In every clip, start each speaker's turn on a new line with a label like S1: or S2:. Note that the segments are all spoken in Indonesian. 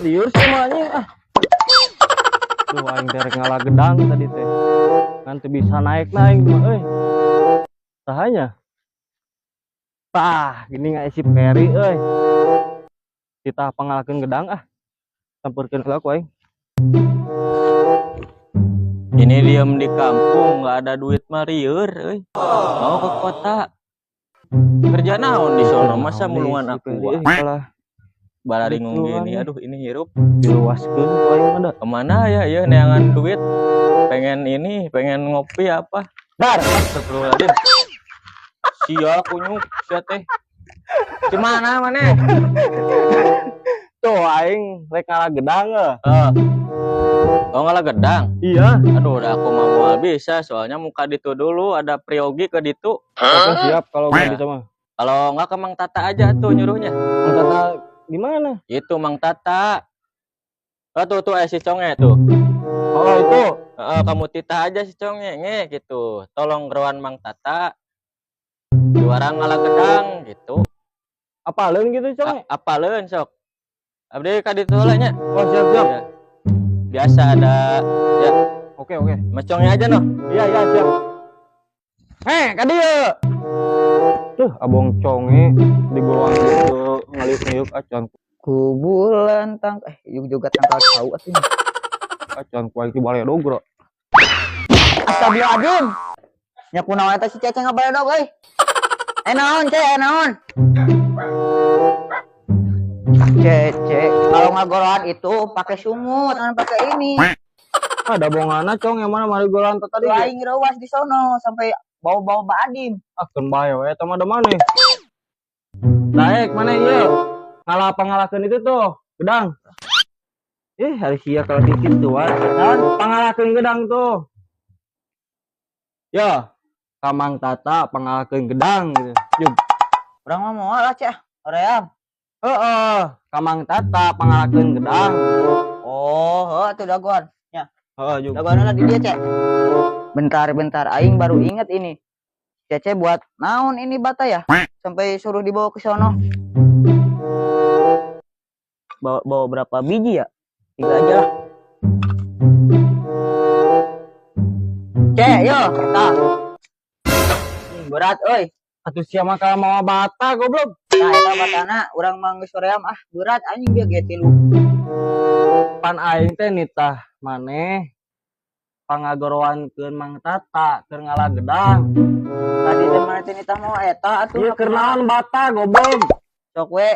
S1: liur semuanya ah. Tuh aing derek ngalah gedang tadi teh. Nanti bisa naik mah euy. Sahanya. Tah, gini nggak si Peri euy. Kita pangalakeun gedang ah. Sampurkeun heula ku aing.
S2: Ini diem di kampung nggak ada duit mah rieur euy. Mau ke kota. Kerja naon di sono masa mulungan aku
S1: Salah
S2: balaringung gini. Aduh ini hirup.
S1: diluaskeun ku aing mah da.
S2: Kemana ya neangan duit. Pengen ngopi apa.
S1: Dar,
S2: Astagfirullahaladzim. Sia kunyuk sia teh. Gimana maneh?
S1: tuh aing rek ngalah gedang euy.
S2: Oh ngalah gedang.
S1: Iya.
S2: Aduh udah aku mau bisa soalnya muka ditu dulu ada priogi ke ditu.
S1: Oke, siap kalau mau bisa mah.
S2: Kalau nggak ke Mang Tata aja tuh nyuruhnya.
S1: Mang Tata gimana?
S2: Itu Mang Tata. Oh tuh si Conge tuh.
S1: Oh itu.
S2: Kamu titah aja si Conge gitu. Tolong geruan Mang Tata. Juara ngalah gedang gitu.
S1: Apaleun gitu Cong?
S2: Apaleun sok. Abdi ka ditu heula nya.
S1: Oh siap.
S2: Ya. Biasa ada ya.
S1: Oke.
S2: Macongnya aja noh.
S1: Iya siap. Ka dieu. Tuh abong Conge digolong gitu ngaliuk-ngaliuk acan.
S3: Ku bulan juga tanggal tahu atuh.
S1: Acan ku aing bale dogro.
S3: Astagfirullahaladzim. Nya kunaon eta si Cece ngabaledog euy. Naon Cece naon? Cece, kalau ngagorohan itu pakai sumut, jangan pakai ini.
S1: Ada bongana Cong yang mana mari golan tadi.
S3: Aing reuas di sono sampai bau-bau Baadim.
S1: Ah keun bae we eta mah da maneh. Daek mana ieu? Ngalah pangalakeun itu tuh, gedang. Hari sia kalau dikit tuh naon pangalakeun gedang tuh. Ya, ka Mang Tata pangalakeun gedang gitu. Yuk.
S3: Urang mah moal lah Ceh, hoream.
S1: Heeh, ka Mang Tata pangalakeun gedang.
S3: Oh, heuh atuh dagoan. Nya.
S1: Heeh, yuk.
S3: Dagoanna di dia Ceh. Bentar aing baru inget ini. Cece buat naon ini bata ya? Sampai suruh dibawa ke sono. Bawa berapa biji ya? 3 aja lah. Cek, yo, tah. Berat, euy.
S1: Atuh sia mah ka mawa bata goblok.
S3: Nah, eta batana urang mah geus soream berat anjing dia ge 3.
S1: Pan aing teh nitah maneh pangagorowankeun Mang Tata keur ngalah gedang.
S3: Tadi teh mana teh nitah mau eta atuh.
S1: Ieu keur naon bata goblok.
S3: Sok we.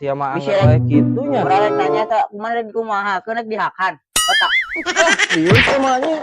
S1: Sia mah
S3: Bisa
S1: anggar we kitu nya.
S3: Urang nanya teh kumaha rek kumaha keun rek dihakan. Otak.
S1: Ieu semuanya.